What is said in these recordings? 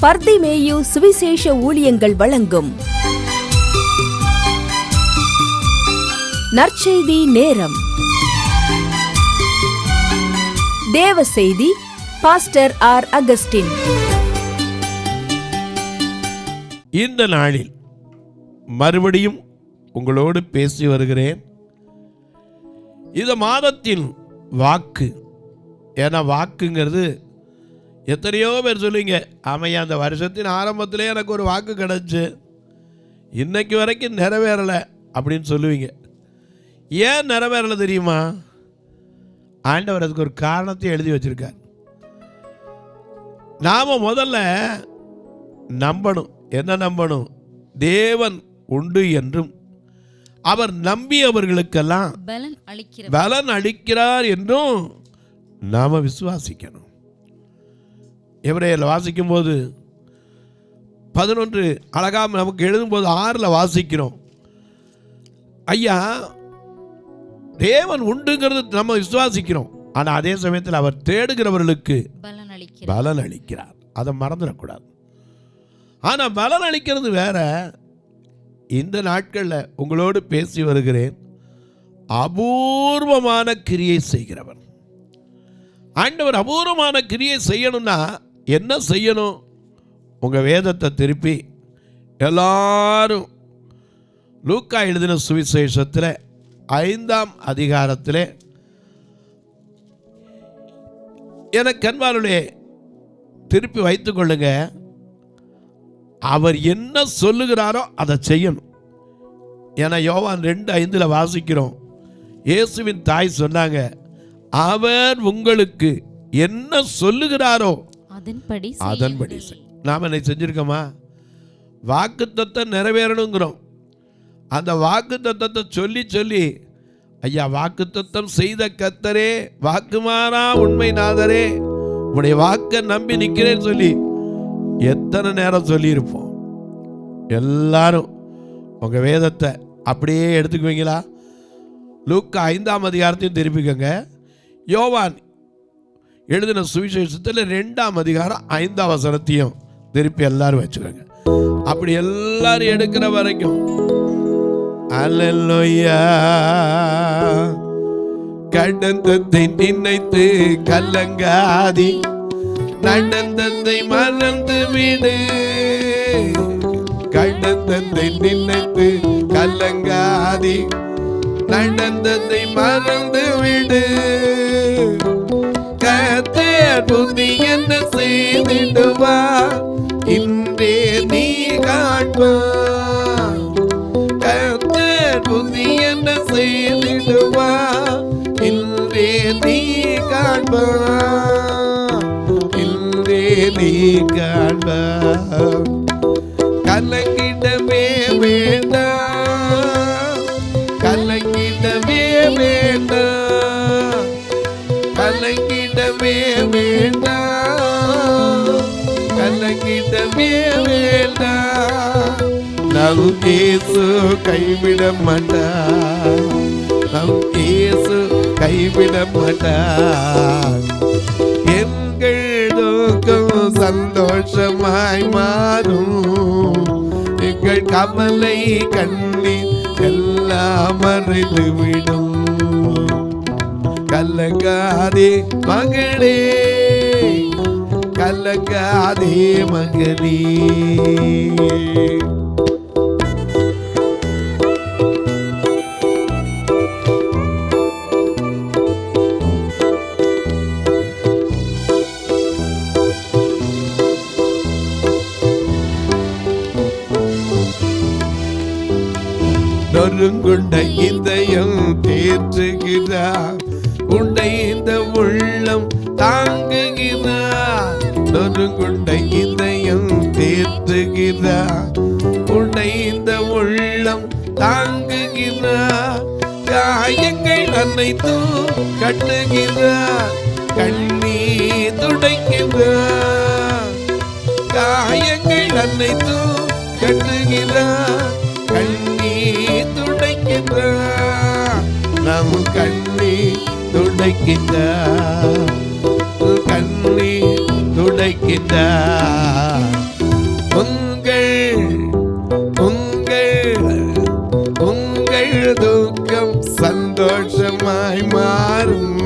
பர்திமேயு சுவிசேஷ ஊழியங்கள் வழங்கும் நற்செய்தி நேரம். தேவ செய்தி பாஸ்டர் ஆர். அகஸ்டின். இந்த நாளில் மறுபடியும் உங்களோடு பேசி வருகிறேன். இந்த மாதத்தின் வாக்கு, ஏன்னா வாக்குங்கிறது எத்தனையோ பேர் சொல்லுவீங்க, ஆமையா அந்த வருஷத்தின் ஆரம்பத்திலே எனக்கு ஒரு வாக்கு கிடச்சி இன்னைக்கு வரைக்கும் நிறைவேறலை அப்படின்னு சொல்லுவீங்க. ஏன் நிறைவேறலை தெரியுமா? ஆண்டவர் அதுக்கு ஒரு காரணத்தை எழுதி வச்சிருக்கார். நாம் முதல்ல நம்பணும். என்ன நம்பணும்? தேவன் உண்டு என்றும் அவர் நம்பியவர்களுக்கெல்லாம் பலன் அளிக்கிறார் என்றும் நாம விசுவாசிக்கணும். எபிரேயர்ல வாசிக்கும் போது 11 அழகாம நமக்கு எழுதும்போது 6ல் வாசிக்கிறோம். ஐயா, தேவன் உண்டுங்கிறது நம்ம விசுவாசிக்கிறோம், ஆனால் அதே சமயத்தில் அவர் தேடுகிறவர்களுக்கு பலன் அளிக்கிறார். அதை மறந்துடக்கூடாது. ஆனால் பலன் அளிக்கிறது வேற. இந்த நாட்களில் உங்களோடு பேசி வருகிறேன், அபூர்வமான கிரியை செய்கிறவர். ஆண்டவர் அபூர்வமான கிரியை செய்யணும்னா என்ன செய்யணும்? உங்கள் வேதத்தை திருப்பி எல்லாரும் லூக்கா எழுதின சுவிசேஷத்தில் 5ஆம் அதிகாரத்தில் எனக்கு அன்பானுடைய திருப்பி வைத்துக் கொள்ளுங்க. அவர் என்ன சொல்லுகிறாரோ அதை செய்யணும். ஏன்னா யோவான் 2:5 வாசிக்கிறோம், இயேசுவின் தாய் சொன்னாங்க, அவர் உங்களுக்கு என்ன சொல்லுகிறாரோ அதன்படி நாம என்ன செஞ்சிருக்கோமா? வாக்குத்தத்தம் நிறைவேறணுங்கிறோம். அந்த வாக்குத்தத்தத்தை சொல்லி சொல்லி, ஐயா வாக்குத்தத்தம் செய்த கர்த்தரே, வாக்குமாறா உண்மை நாதரே, உடைய வாக்கை நம்பி நிற்கிறேன்னு சொல்லி எத்தனை நேரம் சொல்லியிருப்போம். எல்லாரும் உங்க வேதத்தை அப்படியே எடுத்துக்குவீங்களா? லூக்கா 5ஆம் அதிகாரத்தையும் திருப்பிக்கங்க. யோவான் எழுதின சுவிசேஷத்தில் 2ஆம் அதிகாரம் 5ஆம் வசனத்தையும் திருப்பி எல்லாரும் வச்சுக்கோங்க. அப்படி எல்லாரும் எடுக்கிற வரைக்கும் அல்லேலூயா. கடந்ததை நினைத்து கலங்காதி, நடந்ததை மறந்து விடு. கடந்ததை நினைத்து கலங்காதி, நடந்ததை மறந்து விடு. கர்த்தர் புதி என்ன செய்திடுவார், இன்றே நீ காண்பார். கர்த்தர் புதி என்ன செய்திடுவார், இன்றே நீ காண்பார். இன்றே நீ காண்பார். கலங்கிடவே வேண்டாம், கலங்கிடவே வேண்டாம், கலங்கிடவே வேண்டாம், கலங்கிடவே வேண்டாம். நம் இயேசு கைவிட மாட்டார், நம் இயேசு கைவிட மாட்டார். எங்கள் துக்கம் சந்தோஷமாய் மாறும், எங்கள் கவலை கண்ணீர் எல்லாம் மறைந்து விடும். கலங்காதே மகளே, கலங்காதே மகனே. நொறுங்குண்ட இதயம் தேற்றுகிறார், உண்டை இந்த உள்ளம் தாங்குகிறார். நொறுங்குண்ட இதயம் தேற்றுகிறார், உண்டை இந்த உள்ளம் தாங்குகிறார். காயங்கள் அனைத்தும் கட்டுகிறார், கண்ணீர் துடைக்கிறார். காயங்கள் அனைத்தும் கட்டுகிறார், கண்ணீர் துடைக்கிறார். நம் கண்ணீர் துடைக்கின்றார், கண்ணீர் துடைக்கின்றார். சந்தோஷமாய் மாறும்.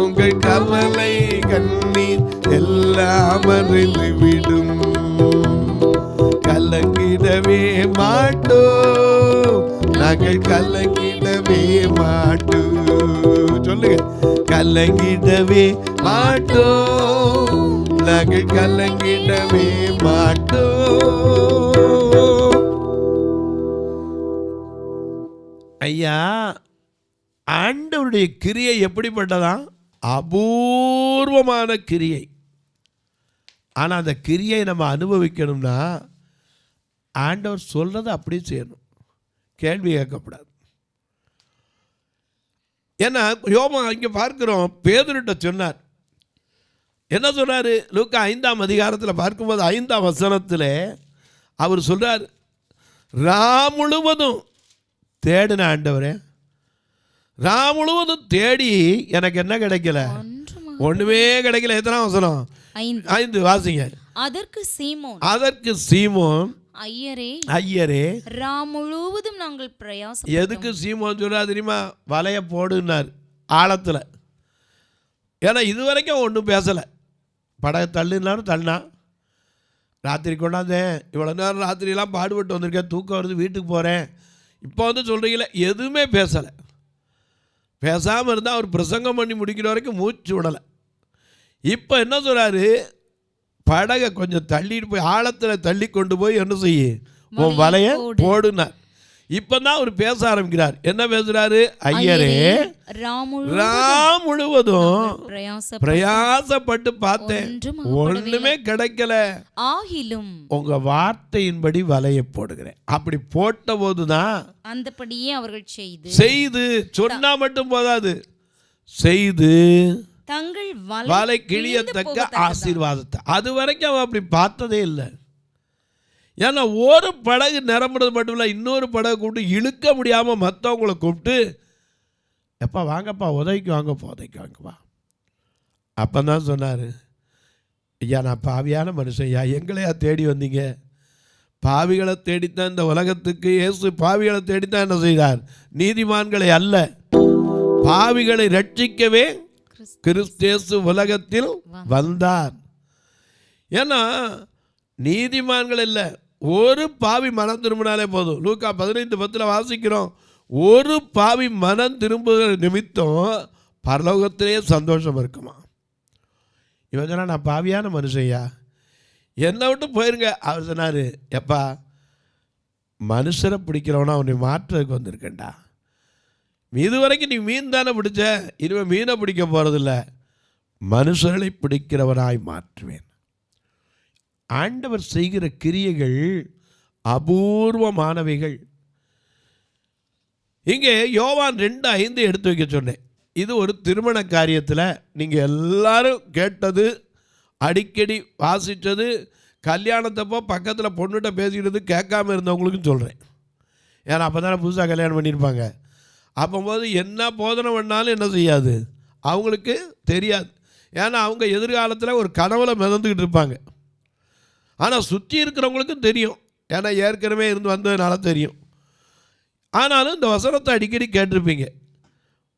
உங்கள் கவலை கண்ணீர் எல்லாம் மறைந்து விடும். கலங்கிடவே மாட்டோம், நாங்கள் கலங்கிடவே மாட்டோம். சொல்லுங்க, கலங்கிடவே மாட்டோம், நாங்கள் கலங்கிடவே மாட்டோம். ஐயா, ஆண்டவருடைய கிரியை எப்படிப்பட்டதா? அபூர்வமான கிரியை. ஆனால் அந்த கிரியை நம்ம அனுபவிக்கணும்னா ஆண்டவர் சொல்றதை அப்படியே செய்யணும், கேள்வி கேட்கக்கூடாது. ஏன்னா யோபா இங்கே பார்க்கிறோம், பேதுருட்ட சொன்னார். என்ன சொன்னார்? லூக்கா 5ஆம் அதிகாரத்தில் பார்க்கும்போது 5ஆம் வசனத்தில் அவர் சொல்றார், ரா முழுவதும் தேடின ஆண்டவரே, ரா முழுவதும் தேடி எனக்கு என்ன கிடைக்கல? ஒண்ணுமே கிடைக்கல. எத்தனை வசனம்? 5 வாசிங்க. அதற்கு சீமோன் ஐயரே ரா முழுவதும் நாங்கள் பிரயாசம். எதுக்கு சீமோன் சொல்றா தெரியுமா? வலைய போடுனார் ஆழத்தில். ஏன்னா இதுவரைக்கும் ஒன்றும் பேசலை. படகு தள்ளுனாலும் தள்ளினா, ராத்திரி கொண்டாந்தேன், இவ்வளோ நேரம் ராத்திரியெல்லாம் பாடுபட்டு வந்திருக்கேன், தூக்கம் வருது, வீட்டுக்கு போகிறேன், இப்போ வந்து சொல்கிறீங்களே, எதுவுமே பேசலை. பேசாமல் இருந்தால் அவர் பிரசங்கம் பண்ணி முடிக்கிற வரைக்கும் மூச்சு விடலை. இப்போ என்ன சொல்கிறாரு? படகை கொஞ்சம் தள்ளிட்டு போய் ஆழத்தில் தள்ளி கொண்டு போய் என்ன செய்ய, உன் வலைய போடுனார். இப்போ தான் அவர் பேச ஆரம்பிக்கிறார். என்ன பேசுகிறாரு? ஐயரே, ரா முழுவதும் பிரயாசப்பட்டு பார்த்தேன், ஒன்றுமே கிடைக்கல, ஆகிலும் உங்க வார்த்தையின்படி வலையை போடுகிறேன். அப்படி போட்ட போதுதான் அந்தபடியே அவர்கள் செய்து சொன்னா மட்டும் போதாது, செய்து தங்கள் வலை கிழியத்தக்க ஆசீர்வாதத்தை. அது வரைக்கும் அவன் அப்படி பார்த்ததே இல்லை. ஏன்னா ஒரு படகு நிரம்புறது மட்டும் இல்லை, இன்னொரு படகு கூப்பிட்டு இழுக்க முடியாமல் மற்றவங்களை கூப்பிட்டு, எப்பா வாங்கப்பா உதவிக்கு வாங்கப்பா, உதவிக்கு வாங்கப்பா. அப்போ தான் சொன்னார், ஐயா நான் பாவியான மனுஷன், ஐயா எங்களையா தேடி வந்தீங்க? பாவிகளை தேடித்தான் இந்த உலகத்துக்கு இயேசு பாவிகளை தேடித்தான் என்ன செய்தார்? நீதிமான்களை அல்ல, பாவிகளை ரட்சிக்கவே கிறிஸ்து உலகத்தில் வந்தார். ஏன்னா நீதிமான்கள் இல்லை, ஒரு பாவி மனம் திரும்பினாலே போதும். லூக்கா 15:10 வாசிக்கிறோம், ஒரு பாவி மனம் திரும்புகிற நிமித்தம் பரலோகத்திலேயே சந்தோஷம் இருக்குமா. இவன் சொன்னா நான் பாவியான மனுஷையா, என்னை விட்டு போயிருங்க. அவர் சொன்னார், எப்பா மனுஷரை பிடிக்கிறவனா அவனை மாற்றுறதுக்கு வந்திருக்கேன்டா. இது வரைக்கும் நீ மீன் தானே பிடிச்ச, இனிமேல் மீனை பிடிக்க போகிறதில்ல, மனுஷர்களை பிடிக்கிறவனாய் மாற்றுவேன். ஆண்டவர் செய்கிற கிரியைகள் அபூர்வமானவைகள். இங்கே யோவான் 2:5 எடுத்து வைக்க சொன்னேன். இது ஒரு திருமண காரியத்தில் நீங்கள் எல்லாரும் கேட்டது, அடிக்கடி வாசித்தது, கல்யாணத்தப்போ பக்கத்தில் பொண்ணுகிட்ட பேசிக்கிட்டது கேட்காம இருந்தவங்களுக்கும் சொல்கிறேன். ஏன்னா அப்போ தானே புதுசாக கல்யாணம் பண்ணியிருப்பாங்க. அப்போது என்ன போதனை பண்ணாலும் என்ன செய்யாது, அவங்களுக்கு தெரியாது. ஏன்னா அவங்க எதிர்காலத்தில் ஒரு கனவுல மிதந்துக்கிட்டு இருப்பாங்க. ஆனால் சுற்றி இருக்கிறவங்களுக்கும் தெரியும், ஏன்னா ஏற்கனவே இருந்து வந்ததுனால தெரியும். ஆனாலும் இந்த வசனத்தை அடிக்கடி கேட்டிருப்பீங்க.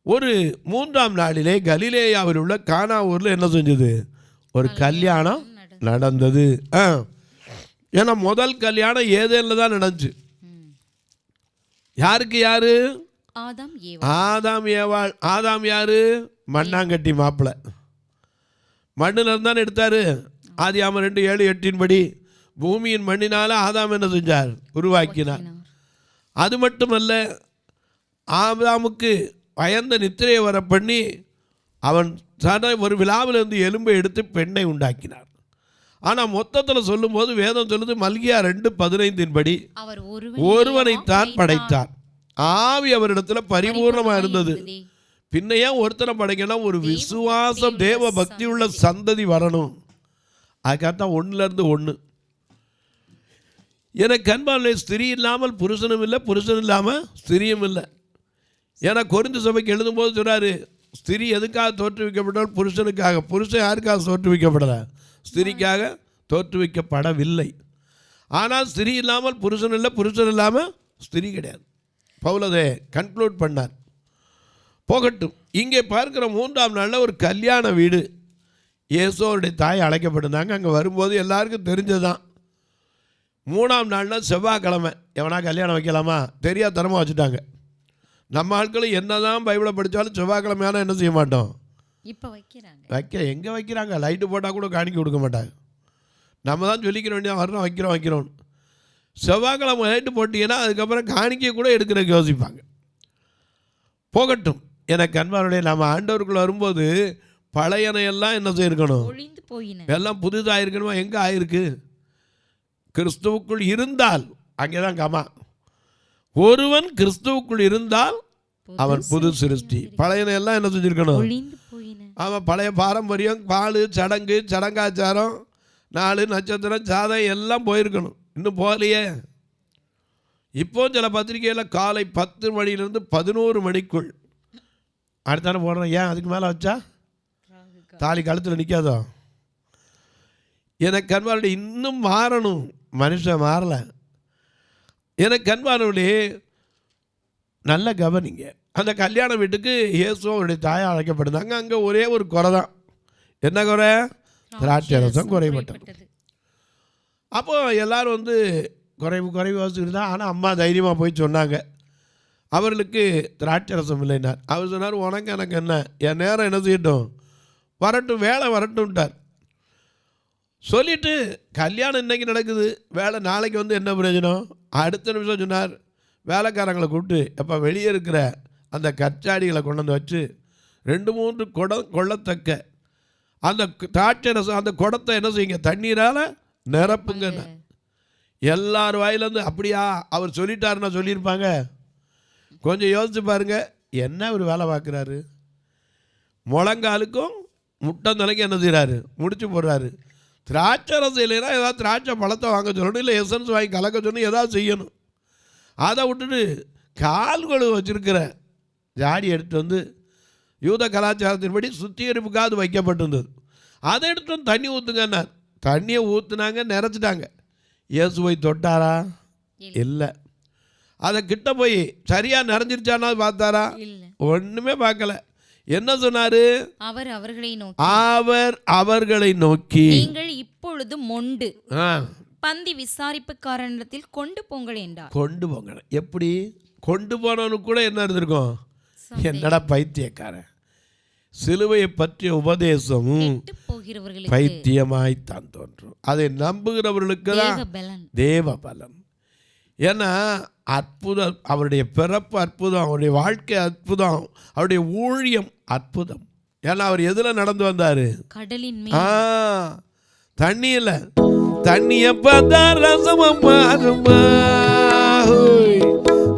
ஒரு 3ஆம் நாளிலே கலிலேயாவில் உள்ள கானா ஊரில் என்ன செஞ்சது? ஒரு கல்யாணம் நடந்தது. ஏன்னா முதல் கல்யாணம் ஏதேனில் தான் நடந்துச்சு. யாருக்கு? யாரு? ஆதாம் ஏவாள். ஆதாம் யாரு? மண்ணாங்கட்டி மாப்பிள்ளை. மண்ணில் இருந்தானே எடுத்தாரு. ஆதியாகமம் 2:7-8 படி பூமியின் மண்ணினால ஆதாம் என்ன செஞ்சார்? உருவாக்கினார். அது மட்டுமல்ல, ஆதாமுக்கு பயந்த நித்திரையை வர பண்ணி அவன் ஒரு விழாவிலிருந்து எலும்பை எடுத்து பெண்ணை உண்டாக்கினார். ஆனால் மொத்தத்தில் சொல்லும்போது வேதம் சொல்லுது, மல்கியா 2:15 படி ஒருவனைத்தான் படைத்தார், ஆவி அவரிடத்துல பரிபூர்ணமாக இருந்தது. பின்ன ஏன் ஒருத்தனை படைக்கணும்? ஒரு விசுவாசம் தேவ பக்தி உள்ள சந்ததி வரணும். அதுக்காகத்தான் 1:1. எனக்கு அன்பாலே ஸ்திரீ இல்லாமல் புருஷனும் இல்லை, புருஷன் இல்லாமல் ஸ்திரியும் இல்லை. ஏன்னா கொரிந்து சபைக்கு எழுதும்போது சொல்கிறாரு, ஸ்திரீ எதுக்காக தோற்றுவிக்கப்பட்டால் புருஷனுக்காக. புருஷன் யாருக்காக தோற்றுவிக்கப்படலை? ஸ்திரீக்காக தோற்றுவிக்கப்படவில்லை. ஆனால் ஸ்திரீ இல்லாமல் புருஷன் இல்லை, புருஷன் இல்லாமல் ஸ்திரீ கிடையாது. பவுல் அதை கன்க்ளூட் பண்ணார். போகட்டும். இங்கே பார்க்கிற 3ஆம் நாளில் ஒரு கல்யாண வீடு. இயேசுவோடைய தாய் அழைக்கப்பட்டிருந்தாங்க. அங்கே வரும்போது எல்லாருக்கும் தெரிஞ்சதுதான். 3ஆம் நாள்னால் செவ்வாய்க்கிழமை. எவனா கல்யாணம் வைக்கலாமா? தெரியாதனமாக வச்சுட்டாங்க. நம்ம ஆட்களும் என்ன தான் பைபிளை படித்தாலும் செவ்வாய்க்கிழமையான என்ன செய்ய மாட்டோம், இப்போ வைக்கிறாங்க. எங்கே வைக்கிறாங்க? லைட்டு போட்டால் கூட காணிக்க கொடுக்க மாட்டாங்க. நம்ம தான் சொல்லிக்கிற வேண்டியதான், வர்றோம் வைக்கிறோன்னு. செவ்வாய்க்கிழமை லைட்டு போட்டிங்கன்னா அதுக்கப்புறம் காணிக்க கூட எடுக்கிறதுக்கு யோசிப்பாங்க. போகட்டும். எனக்கு அன்பாருடைய நம்ம ஆண்டவருக்குள்ள வரும்போது பழையனையெல்லாம் என்ன செய்யணும், ஒழிந்து போயின, எல்லாம் புதுதாக இருக்கணுமா? எங்கே ஆயிருக்கு? கிறிஸ்துவுக்குள் இருந்தால் அங்கே தான் கமா. ஒருவன் கிறிஸ்துவுக்குள் இருந்தால் அவன் புது சிருஷ்டி. பழையனையெல்லாம் என்ன செஞ்சுருக்கணும், ஒழிந்து போயின. அவன் பழைய பாரம்பரியம், பால், சடங்கு, சடங்காச்சாரம், 4 நட்சத்திரம், சாதம் எல்லாம் போயிருக்கணும். இன்னும் போகலையே. இப்போ சில பத்திரிகையில் காலை 10 மணிலேருந்து 11 மணிக்குள் அடுத்தானே போடுறோம். ஏன் அதுக்கு மேலே வச்சா தாலி கழுத்தில் நிற்காதோ? எனக்கு அன்பானுடைய இன்னும் மாறணும். மனுஷன் மாறலை. எனக்கு அன்பானுடைய நல்ல கவனிங்க. அந்த கல்யாண வீட்டுக்கு இயேசுவும் அவருடைய தாயாக அழைக்கப்படுதாங்க. அங்கே ஒரே ஒரு குறை தான். என்ன குறை? திராட்சை ரசம் குறைபட்டது. அப்போ எல்லோரும் வந்து குறைவு யோசிச்சுட்டு தான். ஆனால் அம்மா தைரியமாக போய் சொன்னாங்க, அவர்களுக்கு திராட்சை ரசம் இல்லைன்னார். அவர் சொன்னார், உனக்கு எனக்கு என்ன, என் நேரம் என்ன செய்யட்டும், வரட்டும், வேலை வரட்டும்ட்டார். சொல்லிவிட்டு கல்யாணம் இன்றைக்கி நடக்குது, வேலை நாளைக்கு வந்து என்ன பிரயோஜனம்? அடுத்த நிமிஷம் சொன்னார், வேலைக்காரங்களை கூப்பிட்டு எப்போ வெளியே இருக்கிற அந்த கச்சாடிகளை கொண்டு வந்து வச்சு 2-3 குடம் கொள்ளத்தக்க அந்த திராட்சை ரசம் அந்த குடத்தை என்ன செய்யுங்க, தண்ணீரால் நிரப்புங்க. எல்லார் வாயிலேருந்து அப்படியா அவர் சொல்லிட்டாருன்னா சொல்லியிருப்பாங்க. கொஞ்சம் யோசிச்சு பாருங்க, என்ன ஒரு வேலை பார்க்குறாரு. முழங்காலுக்கும் முட்டை தலைக்கு என்ன செய்கிறாரு, முடிச்சு போடுறாரு. திராட்சை ரசம் இல்லைன்னா ஏதாவது திராட்சை பழத்தை வாங்க சொல்லணும், இல்லை எசன்ஸ் வாங்கி கலக்க சொல்லணும், ஏதாவது செய்யணும். அதை விட்டுட்டு கால்கள் வச்சுருக்கிற ஜாடி எடுத்துகிட்டு வந்து யூத கலாச்சாரத்தின்படி சுத்திகரிப்புக்காக வைக்கப்பட்டிருந்தது. அதை எடுத்து வந்து தண்ணி ஊற்றுங்கன்னார். தண்ணியை ஊற்றுனாங்க, நிறச்சிட்டாங்க. இயேசுவை தொட்டாரா? இல்லை. அதை கிட்ட போய் சரியாக நிறைஞ்சிருச்சானா பார்த்தாரா? ஒன்றுமே பார்க்கல. என்ன சொன்னாரு? அவர் அவர்களை நோக்கி நீங்கள் இப்பொழுது மொண்டு பந்தி விசாரிப்புக்காரனிடத்தில் கொண்டு போங்கள் என்றார். கொண்டு போங்க. எப்படி கொண்டு போனவனுக்கு கூட என்ன இருந்திருக்கும், என்னடா பைத்தியக்காரன், சிலுவையை பற்றிய உபதேசம் பைத்தியமாய்த்தான் தோன்றும். அதை நம்புகிறவர்களுக்கு தான் தேவ பலன். ஏன்னா அற்புதம், அவருடைய பிறப்பு அற்புதம், அவருடைய வாழ்க்கை அற்புதம், அவருடைய ஊழியம் அற்புதம். ஏன்னா அவர் எதில் நடந்து வந்தார்? கடலின் தண்ணியில். தண்ணியை பார்த்தா ரசமா மாறுமா?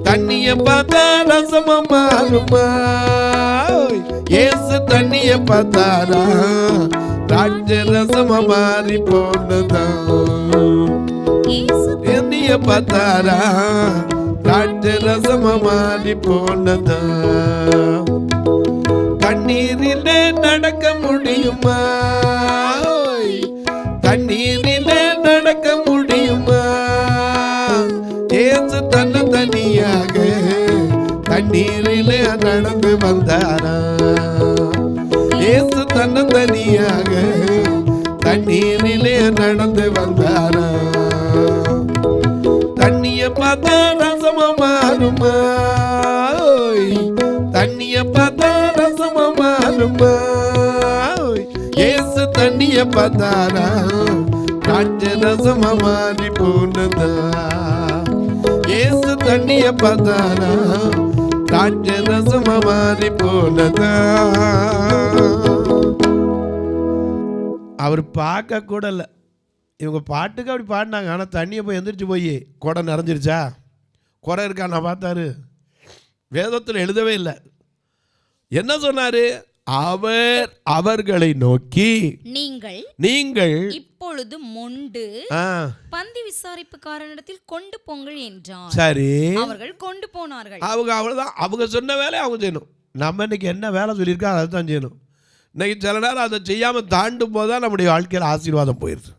தண்ணியை பார்த்தா ரசமா மாறுமா? இயேசு தண்ணியை பார்த்தாரா, திராட்சை ரசமா மாறி போனதான். தண்ணியை பார்த்தாரா, திராட்சை ரசமா மாறி போனதான். தண்ணீரிலே நடக்க முடியுமா? தண்ணீரிலே நடக்க முடியுமா? இயேசு தன்னை தனியாக தண்ணீரிலே நடந்து வந்தாரா? இயேசு தன்னை தனியாக தண்ணீரிலே நடந்து வந்தாரா? தண்ணியை பார்த்தா ரசமா மாறுமா? தண்ணியை பார்த்தா ரசமா மாறுமா? இயேசு தண்ணியை பார்த்தாரா, திராட்சை ரசமா மாறி போனதா? இயேசு தண்ணியை பார்த்தாரா, திராட்சை ரசமா மாறி போனதா? அவர் பார்க்க கூட இல்லை. இவங்க பாட்டுக்கு அப்படி பாடினாங்க. ஆனால் தண்ணியை போய் எந்திரிச்சு போய் குடம் நிறைஞ்சிருச்சா, குறை இருக்கா நான் பார்த்தாரு? வேதத்தில் எழுதவே இல்லை. என்ன சொன்னார்? அவர் அவர்களை நோக்கி நீங்கள் இப்பொழுது மொண்டு பந்தி விசாரிப்புக்காரனிடத்தில் கொண்டு போங்கள் என்றார். சரி, அவர்கள் கொண்டு போனார்கள். அவங்க அவ்வளோதான், அவங்க சொன்ன வேலையை அவங்க செய்யணும். நம்ம இன்னைக்கு என்ன வேலை சொல்லியிருக்கா அதை தான் செய்யணும். இன்னைக்கு சில நேரம் அதை செய்யாமல் தாண்டும் போது தான் நம்முடைய வாழ்க்கையில் ஆசீர்வாதம் போயிடுது.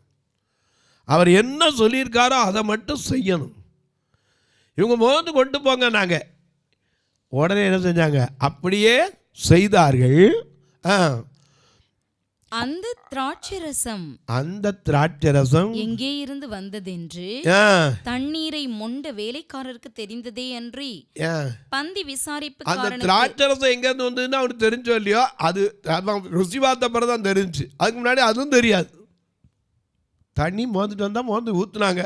அவர் என்ன சொல்லியிருக்காரோ அதை மட்டும் செய்யணும். இவங்க மோந்து கொண்டு போங்க. நாங்கள் உடனே என்ன செஞ்சாங்க? அப்படியே செய்தார்கள். அந்த திராட்சரசம் எங்கே இருந்து வந்ததென்று தண்ணீரை மொண்ட வேலைக்காரருக்கு தெரிந்ததே அன்றி பந்தி விசாரிப்பு அந்த திராட்சரசம் எங்க இருந்து வந்ததுன்னு அவனுக்கு தெரிஞ்சோ இல்லையோ, அது ருசி பார்த்த பிறகு தான் தெரிஞ்சு. அதுக்கு முன்னாடி அதுவும் தெரியாது. தண்ணி மோந்துட்டு வந்தால் மோந்து ஊற்றுனாங்க.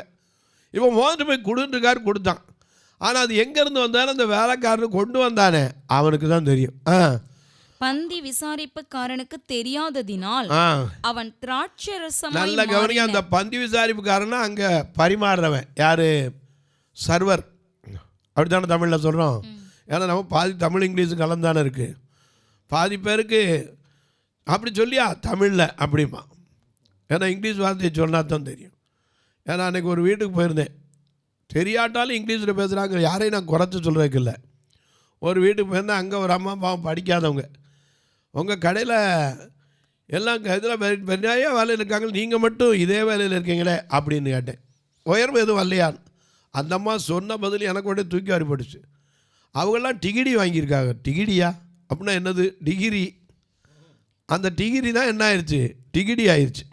இப்போ மோந்துட்டு போய் கொடுத்துருக்காரு, கொடுத்தான். ஆனால் அது எங்கேருந்து வந்தாலும் அந்த வேலைக்காரனு கொண்டு வந்தானே அவனுக்கு தான் தெரியும். பந்தி விசாரிப்புக்காரனுக்கு தெரியாததினால் அவன் திராட்சரசம். நல்ல கவனிங்க, அந்த பந்தி விசாரிப்புக்காரனா அங்கே பரிமாறுறவன் யாரு? சர்வர். அப்படித்தானே தமிழில் சொல்கிறோம். ஏன்னா நம்ம பாதி தமிழ் இங்கிலீஷு கலந்தானே இருக்குது. பாதி பேருக்கு அப்படி சொல்லியா தமிழில் அப்படிமா. ஏன்னா இங்கிலீஷ் வார்த்தையை சொன்னால் தான் தெரியும். ஏன்னா அன்றைக்கி ஒரு வீட்டுக்கு போயிருந்தேன். தெரியாட்டாலும் இங்கிலீஷில் பேசுகிறாங்க, யாரையும் நான் குறைச்சி சொல்கிறதுக்கு இல்லை. ஒரு வீட்டுக்கு போயிருந்தேன். அங்கே ஒரு அம்மா பாவம் படிக்காதவங்க. உங்கள் கடையில் எல்லாம் இதில் பெரிய வேலையில் இருக்காங்க, நீங்கள் மட்டும் இதே வேலையில் இருக்கீங்களே அப்படின்னு கேட்டேன். உயர்வு எதுவும் வரலையான்னு. அந்த அம்மா சொன்ன பதில் எனக்கு உடனே தூக்கி வாரிப்பட்டுச்சு. அவங்கெல்லாம் டிகிரி வாங்கியிருக்காங்க. டிகிரியா அப்படின்னா என்னது? டிகிரி. அந்த டிகிரி தான் என்ன ஆயிடுச்சு? டிகிரி ஆயிடுச்சு.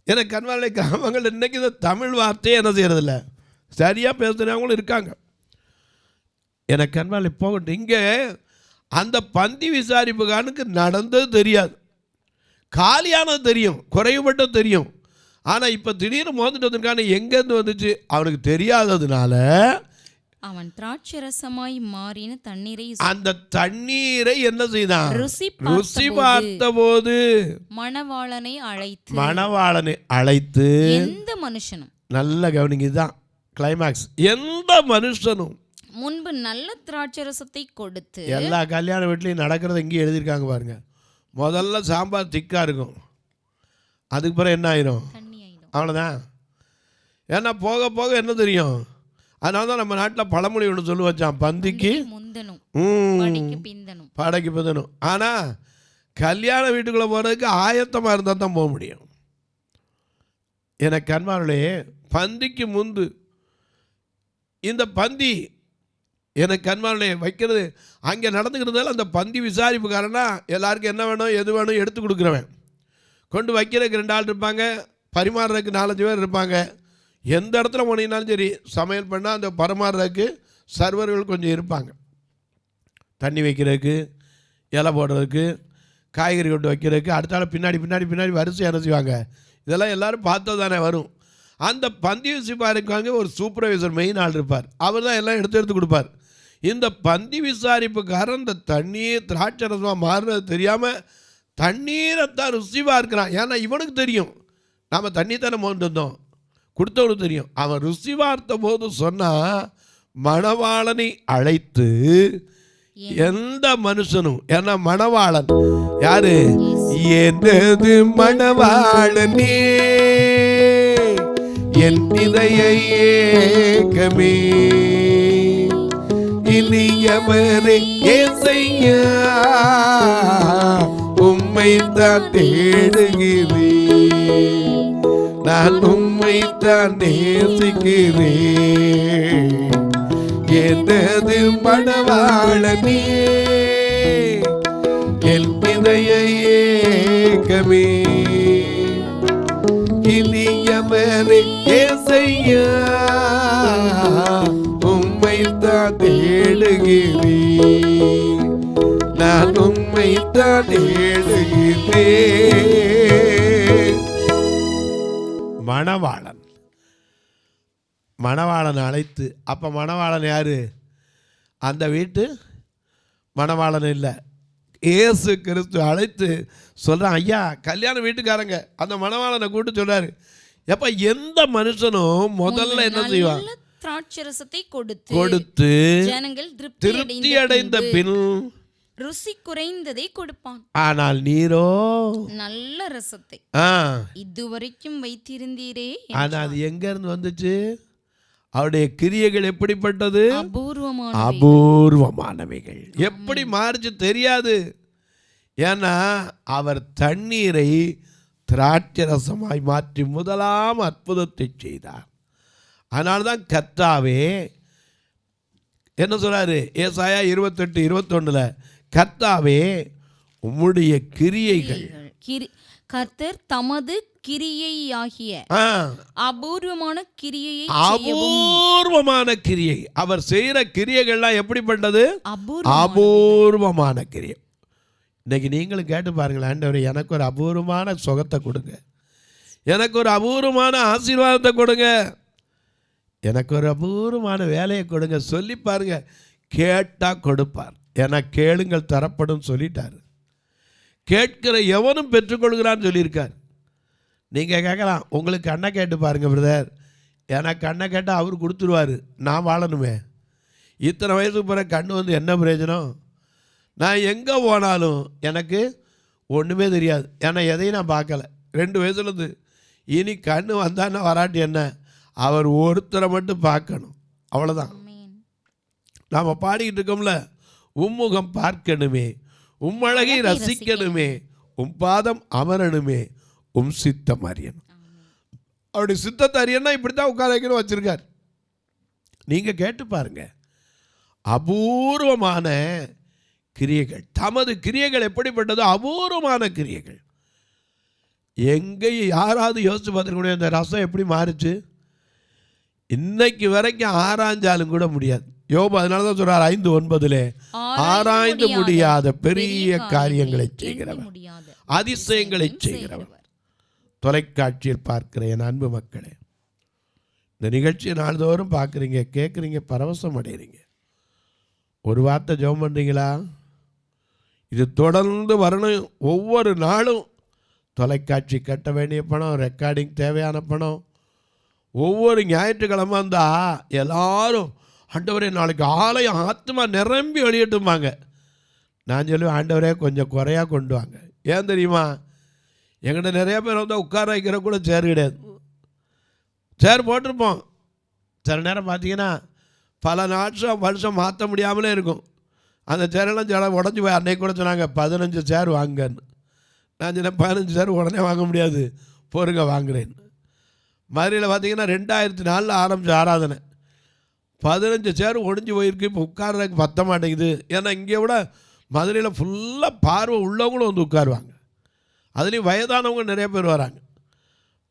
எனக்கு கண்வாலை கிராமங்கள் இன்றைக்கி இந்த தமிழ் வார்த்தையே என்ன செய்கிறதில்ல, சரியாக பேசுகிறவங்களும் இருக்காங்க. எனக்கு கண்வாலை போகட்டும். இங்கே அந்த பந்தி விசாரிப்புக்காரனுக்கு நடந்தது தெரியாது, காலியானது தெரியும், குறைவுபட்டது தெரியும். ஆனால் இப்போ திடீர்னு மோந்துட்டு வந்திருக்கான எங்கேருந்து வந்துச்சு அவனுக்கு தெரியாததுனால அவன் திராட்சரசமாய் மாறின தண்ணீரை, அந்த தண்ணீரை என்ன செய்தான்? ருசி பார்த்த போது மணவாளனை அழைத்து எந்த மனுஷனும், நல்ல கவனிங்க, இதுதான் கிளைமாக்ஸ், எந்த மனுஷனும் முன்பு நல்ல திராட்சரசத்தை கொடுத்து. எல்லா கல்யாண வீட்லையும் நடக்கிறத இங்கே எழுதியிருக்காங்க பாருங்க. முதல்ல சாம்பார் திக்காக இருக்கும், அதுக்கு பிறகு என்ன ஆயிரும்? அவ்வளோதான். ஏன்னா போக போக என்ன தெரியும். அதனால தான் நம்ம நாட்டில் பழமொழி ஒன்று சொல்லி வச்சான், பந்திக்கு படைக்கு பிந்தனும். ஆனால் கல்யாண வீட்டுக்குள்ளே போகிறதுக்கு ஆயத்தமாக இருந்தால் தான் போக முடியும். எனக்கு அன்பார்களே, பந்திக்கு முந்து இந்த பந்தி எனக்கு கண்மாலே வைக்கிறது அங்கே நடந்துக்கிறதால அந்த பந்தி விசாரிப்புக்காரனா எல்லாருக்கும் என்ன வேணும் எது வேணும் எடுத்து கொடுக்குறவன். கொண்டு வைக்கிறதுக்கு 2 ஆள் இருப்பாங்க, பரிமாறுறதுக்கு 4-5 பேர் இருப்பாங்க. எந்த இடத்துல போனீங்கன்னாலும் சரி, சமையல் பண்ணால் அந்த பரிமாறுறதுக்கு சர்வர்கள் கொஞ்சம் இருப்பாங்க. தண்ணி வைக்கிறதுக்கு, இலை போடுறதுக்கு, காய்கறி கொண்டு வைக்கிறதுக்கு, அடுத்தால பின்னாடி பின்னாடி பின்னாடி வரிசை என்ன செய்வாங்க. இதெல்லாம் எல்லோரும் பார்த்தது தானே வரும். அந்த பந்தி விசாரிப்பாங்க ஒரு சூப்பர்வைசர், மெயின் ஆள் இருப்பார். அவர் தான் எல்லாம் எடுத்து கொடுப்பார். இந்த பந்தி விசாரிப்புக்காரன் இந்த தண்ணீர் திராட்சரசமாக மாறுறது தெரியாமல் தண்ணீரைத்தான் ருசி பார்க்கிறான். ஏன்னா இவனுக்கு தெரியும் நாம் தண்ணி தானே மோந்து வந்தோம், கொடுத்தவனுக்கு தெரியும். அவன் ருசி பார்த்த போது சொன்னால் மணவாளனை அழைத்து எந்த மனுஷனும், ஏன்னா மணவாளன் யாரு? எனது மணவாளனே என் இதய ஏக்கமே இனியவரே ஏசையா உம்மை தான் தேடுகிறேன், நான் உம்மை தான் நேசிக்கிறேன். எனது மணவாளனே என் இதய ஏக்கமே இனியவரே ஏசையா உம்மை தான் தேடுகிறேன், நான் உம்மை தான் தேடுகிறேன். மணவாளன் அழைத்து, அப்போ மணவாளன் யாரு? அந்த வீட்டு மணவாளன் இல்லை, இயேசு கிறிஸ்து அழைத்து சொல்கிறான், ஐயா கல்யாண வீட்டுக்காரங்க அந்த மணவாளனை கூப்பிட்டு சொல்கிறாரு, எப்போ எந்த மனுஷனும் முதல்ல என்ன செய்வான்? திராட்சரசத்தை கொடுத்து ஜனங்கள் திருப்தி அடைந்த பின் ருசி குறைந்ததை கொடுப்பான். ஆனால் நீரோ நல்ல ரசத்தை இதுவரைக்கும் வைத்திருந்தீரே. ஆனால் அது எங்க இருந்து வந்துச்சு? அவருடைய கிரியைகள் எப்படிப்பட்டது? அபூர்வமானவைகள். எப்படி மாறிச்சு தெரியாது. ஏன்னா அவர் தண்ணீரை திராட்சரசமாய் மாற்றி முதலாம் அற்புதத்தை செய்தார். அதனால்தான் கர்த்தாவே என்ன சொல்றாரு? ஏசாயா 28:21 கர்த்தாவே உம்முடைய கிரியைகள் கர்த்தர் தமது கிரியையாகிய அபூர்வமான கிரியையை அபூர்வமான கிரியை. அவர் செய்யற கிரியைகள்லாம் எப்படிப்பட்டது? அபூர்வமான கிரியை. இன்னைக்கு நீங்களும் கேட்டு பாருங்களேன், ஆண்டவரே எனக்கு ஒரு அபூர்வமான சுகத்தை கொடுங்க, எனக்கு ஒரு அபூர்வமான ஆசீர்வாதத்தை கொடுங்க, எனக்கு ஒரு அபூர்வமான வேலையை கொடுங்க சொல்லி பாருங்க. கேட்டால் கொடுப்பார். ஏன்னா கேளுங்கள் தரப்படும் சொல்லிட்டார். கேட்கிற எவனும் பெற்றுக்கொள்கிறான்னு சொல்லியிருக்கார். நீங்கள் கேட்கலாம், உங்களுக்கு அண்ணன் கேட்டு பாருங்கள் பிரதர், எனக்கு அண்ணன் கேட்டால் அவர் கொடுத்துருவார், நான் வாழணுமே. இத்தனை வயசுக்கு பிறகு கண்ணு வந்து என்ன பிரயோஜனம்? நான் எங்கே போனாலும் எனக்கு ஒன்றுமே தெரியாது. ஏன்னா எதையும் நான் பார்க்கல 2 வயசுலேருந்து. இனி கண்ணு வந்தான்னா வராட்டி என்ன, அவர் ஒருத்தரை மட்டும் பார்க்கணும், அவ்வளோதான். நாம் பாடிக்கிட்டு இருக்கோம்ல, உம்முகம் பார்க்கணுமே, உம்மழகை ரசிக்கணுமே, உம் பாதம் அமரணுமே, உம் சித்தம் அறியணும். அப்படி சித்தத்தை அறியணும்னா இப்படி தான் உட்கார வைக்கணும் வச்சுருக்கார். நீங்கள் கேட்டு பாருங்க, அபூர்வமான கிரியைகள். தமது கிரியைகள் எப்படிப்பட்டது? அபூர்வமான கிரியைகள். எங்கேயும் யாராவது யோசிச்சு பார்த்துருக்க அந்த ரசம் எப்படி மாறுச்சு? இன்னைக்கு வரைக்கும் ஆராய்ஞ்சாலும் கூட முடியாது. யோபு அதனால தான் சொல்றார் 5:9, ஆராய்ந்து முடியாத பெரிய காரியங்களை செய்கிறவர், அதிசயங்களை செய்கிறவர். தொலைக்காட்சியில் பார்க்கிற என் அன்பு மக்களே, இந்த நிகழ்ச்சியை நாள்தோறும் பார்க்குறீங்க, கேட்குறீங்க, பரவசம் அடைகிறீங்க. ஒரு வார்த்தை ஜெபம் பண்ணுறீங்களா? இது தொடர்ந்து வரணும். ஒவ்வொரு நாளும் தொலைக்காட்சி கட்ட வேண்டிய பணம், ரெக்கார்டிங் தேவையான பணம். ஒவ்வொரு ஞாயிற்றுக்கிழமை வந்தால் எல்லாரும் ஆண்டவரே நாளைக்கு ஆலயம் ஆத்மா நிரம்பி வெளியிட்டுமாங்க. நான் சொல்லுவேன், ஆண்டவரே கொஞ்சம் குறையா கொண்டு வாங்க. ஏன் தெரியுமா? எங்கிட்ட நிறைய பேர் வந்து உட்கார வைக்கிற கூட சேர் கிடையாது. சேர் போட்டிருப்போம், சில நேரம் பார்த்தீங்கன்னா பல வருஷம் மாற்ற முடியாமலே இருக்கும். அந்த சேரெல்லாம் சில உடஞ்சி போய் அன்னைக்கு கூட சொன்னாங்க 15 சேர் வாங்கன்னு. நான் சொன்னேன் 15 சேர் உடனே வாங்க முடியாது, பொறுங்க வாங்குறேன்னு. மதுரையில் பார்த்தீங்கன்னா 2004 ஆரம்பித்த ஆராதனை 15 சேர் ஒடிஞ்சு போயிருக்கு. இப்போ உட்கார்றதுக்கு பத்த மாட்டேங்குது. ஏன்னா இங்கே விட மதுரையில் ஃபுல்லாக பார்வை உள்ளவங்களும் வந்து உட்காருவாங்க. அதுலேயும் வயதானவங்க நிறைய பேர் வராங்க.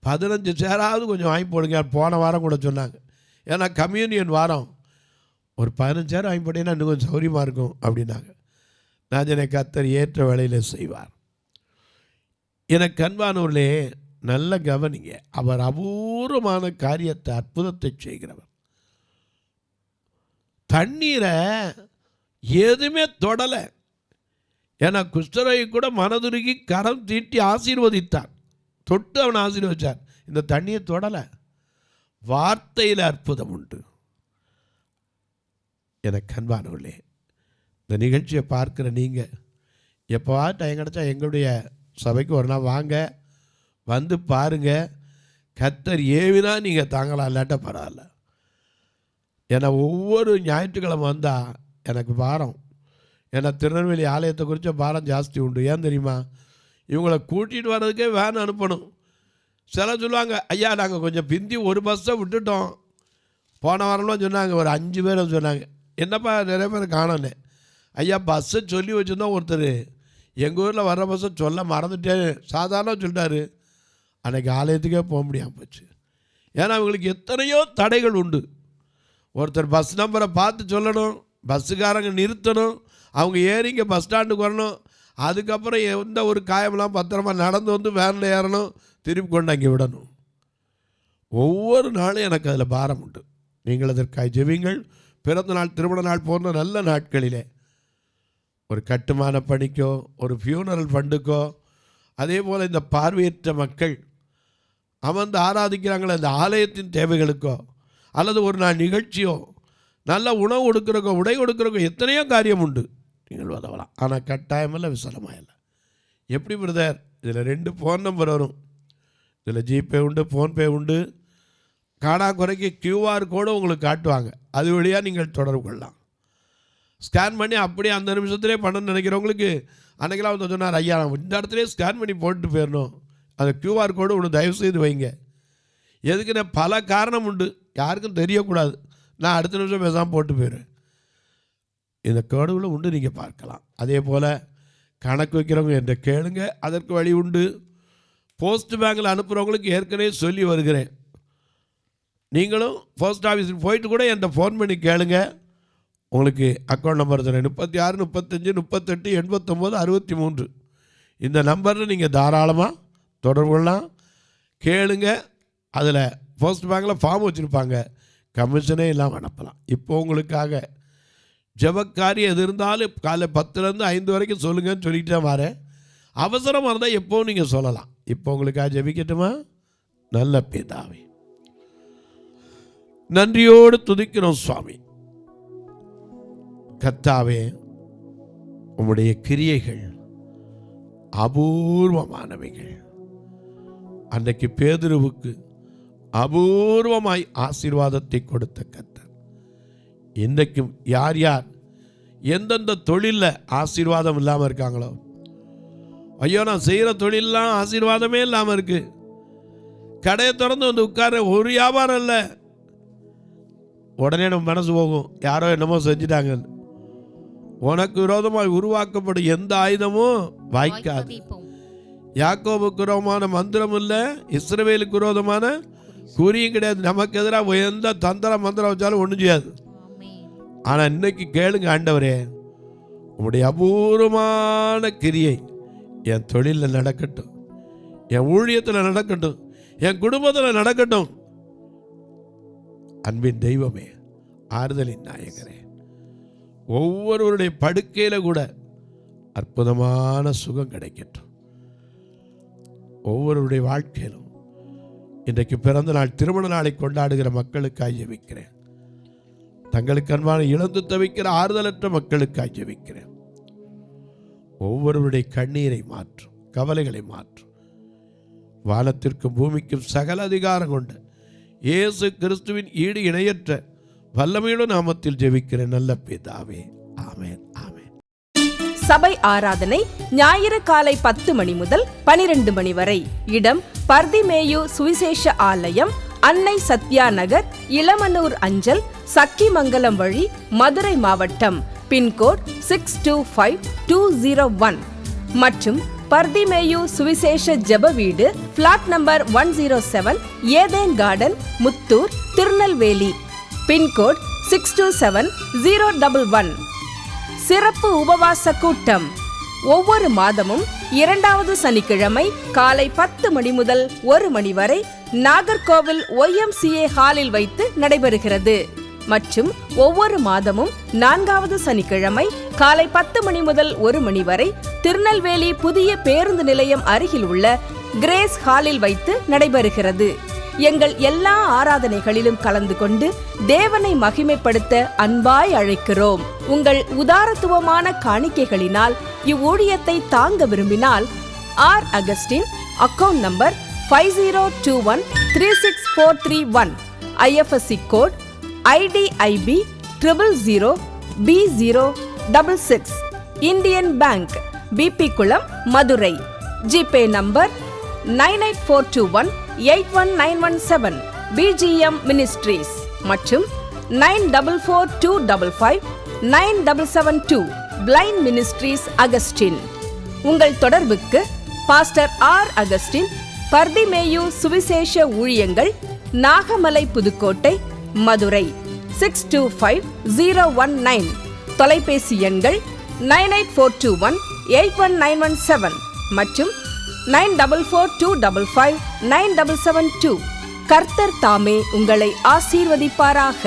15 சேராவது கொஞ்சம் வாங்கி போடுங்க. போன வாரம் கூட சொன்னாங்க, ஏன்னா கம்யூனியன் வாரம் ஒரு 15 சேர் வாங்கி போட்டீங்கன்னா இன்னும் கொஞ்சம் சௌரியமாக இருக்கும் அப்படின்னாங்க. நான் என்னை கர்த்தர் ஏற்ற வேலையில் செய்வார். எனக்கு அன்பானவர்களே, நல்ல கவனிங்க, அவர் அபூர்வமான காரியத்தை, அற்புதத்தை செய்கிறவர். தண்ணீரை எதுவுமே தொடலை. ஏன்னா குஷ்டரோகி கூட மனதுருகி கரம் தீட்டி ஆசீர்வதித்தான், தொட்டு அவனை ஆசீர்வதிச்சார். இந்த தண்ணியை தொடலை. வார்த்தையில் அற்புதம் உண்டு. எனக்கு அன்பானவர்களே, இந்த நிகழ்ச்சியை பார்க்குற நீங்கள் எப்போவா டைம் கிடச்சா எங்களுடைய சபைக்கு ஒரு நாள் வாங்க, வந்து பாருங்கள். கர்த்தர் ஏவினா நீங்கள் தாங்கலாம், இல்லாட்ட பரவாயில்ல. ஏன்னா ஒவ்வொரு ஞாயிற்றுக்கிழமை வந்தால் எனக்கு பாரம். ஏன்னா திருநெல்வேலி ஆலயத்தை குறித்த பாரம் ஜாஸ்தி உண்டு. ஏன் தெரியுமா? இவங்களை கூட்டிகிட்டு வர்றதுக்கே வேன் அனுப்பணும். சில சொல்லுவாங்க, ஐயா நாங்கள் கொஞ்சம் பிந்தி ஒரு பஸ்ஸை விட்டுட்டோம். போன வாரம்லாம் சொன்னாங்க, ஒரு 5 பேர் சொன்னாங்க, என்னப்பா நிறைய பேர் காணோன்னு. ஐயா பஸ்ஸை சொல்லி வச்சுருந்தோம், ஒருத்தர் எங்கள் ஊரில் வர்ற பஸ்ஸை சொல்ல மறந்துட்டே சாதாரண சொல்லிட்டாரு. அன்றைக்கி ஆலயத்துக்கே போக முடியாமல் போச்சு. ஏன்னா அவங்களுக்கு எத்தனையோ தடைகள் உண்டு. ஒருத்தர் பஸ் நம்பரை பார்த்து சொல்லணும், பஸ்ஸுக்காரங்க நிறுத்தணும், அவங்க ஏறிங்க பஸ் ஸ்டாண்டுக்கு வரணும், அதுக்கப்புறம் எந்த ஒரு காயமெல்லாம் பத்திரமா நடந்து வந்து வேனில் ஏறணும், திருப்பி கொண்டு அங்கே விடணும். ஒவ்வொரு நாளும் எனக்கு அதில் பாரம் உண்டு. நீங்கள் அதற்காக ஜெபிங்கள். பிறந்த நாள், திருமண நாள் போன்ற நல்ல நாட்களிலே ஒரு கட்டுமான பணிக்கோ, ஒரு ஃபியூனரல் ஃபண்டுக்கோ, அதே போல் இந்த பார்வையற்ற மக்கள் அமர்ந்து ஆராதிக்கிறாங்களே இந்த ஆலயத்தின் தேவைகளுக்கோ, அல்லது ஒரு நாள் நிகழ்ச்சியோ, நல்ல உணவு கொடுக்குறக்கோ, உடை கொடுக்குறக்கோ, எத்தனையோ காரியம் உண்டு. நீங்கள் உதவலாம். ஆனால் கட்டாயமில்லை, விசலமாக இல்லை. எப்படி பிரதர்? இதில் 2 ஃபோன் நம்பர் வரும். இதில் ஜிபே உண்டு, ஃபோன்பே உண்டு. காணா குறைக்கு QR கோடு உங்களுக்கு காட்டுவாங்க. அது வழியாக நீங்கள் தொடர்பு கொள்ளலாம். ஸ்கேன் பண்ணி அப்படியே அந்த நிமிஷத்துலேயே பண்ணணும்னு நினைக்கிறவங்களுக்கு அன்றைக்கெல்லாம் வந்து சொன்னார், ஐயா இந்த இடத்துலேயே ஸ்கேன் பண்ணி போட்டு போயிடணும், அந்த QR கோடு ஒன்று தயவுசெய்து வைங்க. எதுக்குன்னு பல காரணம் உண்டு, யாருக்கும் தெரியக்கூடாது. நான் அடுத்த நிமிஷம் பேசாமல் போட்டு போயிடுவேன். இந்த கேடுகளும் உண்டு, நீங்கள் பார்க்கலாம். அதே போல் கணக்கு வைக்கிறவங்க என்ற கேளுங்க, அதற்கு வழி உண்டு. போஸ்ட் பேங்கில் அனுப்புகிறவங்களுக்கு ஏற்கனவே சொல்லி வருகிறேன். நீங்களும் போஸ்ட் ஆஃபீஸுக்கு போயிட்டு கூட என்கிட்ட ஃபோன் பண்ணி கேளுங்க. உங்களுக்கு அக்கௌண்ட் நம்பர் தரேன். 36 35 38 89 63. இந்த நம்பரில் நீங்கள் தாராளமாக தொடர்பு கொள்ளலாம். கேளுங்க. அதில் போஸ்ட் பேங்கில் ஃபார்ம் வச்சுருப்பாங்க, கமிஷனே இல்லாமல் அனுப்பலாம். இப்போ உங்களுக்காக ஜெபக்காரி எது இருந்தாலும் காலை 10லேருந்து 5 வரைக்கும் சொல்லுங்கன்னு சொல்லிட்டு தான் வரேன். அவசரமாக இருந்தால் எப்போவும் நீங்கள் சொல்லலாம். இப்போ உங்களுக்காக ஜெபிக்கட்டுமா? நல்ல பிதாவே, நன்றியோடு துதிக்கிறோம் சுவாமி. கர்த்தாவே, உம்முடைய கிரியைகள் அபூர்வமானவைகள். அன்றைக்கு பேதுருவுக்கு அபூர்வமாய் ஆசீர்வாதத்தை கொடுத்த கர்த்தர், இன்றைக்கும் யார் யார் எந்தெந்த தொழிலில் ஆசீர்வாதம் இல்லாமல் இருக்காங்களோ, ஐயோ நான் செய்கிற தொழிலெலாம் ஆசீர்வாதமே இல்லாமல் இருக்கு, கடையை திறந்து வந்து உட்கார ஒரு வியாபாரம் இல்லை, உடனே நம்ம மனசு போகும் யாரோ என்னமோ செஞ்சுட்டாங்கன்னு. உனக்கு விரோதமாக உருவாக்கப்படும் எந்த ஆயுதமும் வாய்க்காது. யாக்கோபுக்கு விரோதமான மந்திரம் இல்லை, இஸ்ரவேலுக்கு விரோதமான குறியும் கிடையாது. நமக்கு எதிராக எந்த மந்திரம் வச்சாலும் ஒன்றும் செய்யாது. ஆனால் இன்னைக்கு கேளுங்க, ஆண்டவரே உங்களுடைய அபூர்வமான கிரியை என் தொழிலில் நடக்கட்டும், என் ஊழியத்தில் நடக்கட்டும், என் குடும்பத்தில் நடக்கட்டும். அன்பின் தெய்வமே, ஆறுதலின் நாயகரே, ஒவ்வொருவருடைய படுக்கையில் கூட அற்புதமான சுகம் கிடைக்கட்டும். ஒவ்வொருவருடைய வாழ்க்கையிலும் இன்றைக்கு பிறந்த நாள், திருமண நாளை கொண்டாடுகிற மக்களுக்காக ஜெபிக்கிறேன். தங்களுக்கு அன்பான இழந்து தவிக்கிற ஆறுதலற்ற மக்களுக்காக ஜெபிக்கிறேன். ஒவ்வொருவருடைய கண்ணீரை மாற்றும், கவலைகளை மாற்றும். வானத்திற்கும் பூமிக்கும் சகல அதிகாரம் கொண்ட இயேசு கிறிஸ்துவின் ஈடு இணையற்ற வல்லமையுள்ள நாமத்தில் ஜெபிக்கிறேன் நல்ல பிதாவே, ஆமென், ஆமென். சபை ஆராதனை ஞாயிறு காலை 10 மணி முதல் 12 மணி வரை. இடம் பர்திமேயு சுவிசேஷ ஆலயம், அன்னை சத்யா நகர், இளமனூர் அஞ்சல், சக்கிமங்கலம் வழி, மதுரை மாவட்டம். பின்கோட் 625201 மற்றும் பர்திமேயு சுவிசேஷ ஜெப வீடு, flat number 107, Eden garden, Muthur, Tirunelveli. Pincode 627011. சிறப்பு உபவாச கூட்டம் ஒவ்வொரு மாதமும் 2வது சனிக்கிழமை காலை 10 மணி முதல் 1 மணி வரை நாகர்கோவில் YMCA ஹாலில் வைத்து நடைபெறுகிறது. மற்றும் ஒவ்வொரு மாதமும் 4வது சனிக்கிழமை காலை 10 மணி முதல் 1 மணி வரை திருநெல்வேலி புதிய பேருந்து நிலையம் அருகில் உள்ள கிரேஸ் ஹாலில் வைத்து நடைபெறுகிறது. எங்கள் எல்லா ஆராதனைகளிலும் கலந்து கொண்டு தேவனை மகிமைப்படுத்த அன்பாய் அழைக்கிறோம். உங்கள் உதாரத்துவமான காணிக்கைகளினால் இவ்வூழியத்தை தாங்க விரும்பினால் R. Augustine, account number 5021364331, IFSC code IDIB 000B066, Indian bank, BP Kulam, Madurai. GPay number 98421819117, BGM ministries மற்றும் 9442559772, பிளைண்ட் மினிஸ்ட்ரீஸ் அகஸ்டின். உங்கள் தொடர்புக்கு பாஸ்டர் R. அகஸ்டின், பர்திமேயு சுவிசேஷ ஊழியங்கள், நாகமலை, புதுக்கோட்டை, மதுரை 625019. தொலைபேசி எண்கள் 9842181917 மற்றும் 9442559772. கர்த்தர் தாமே உங்களை ஆசீர்வதிப்பாராக.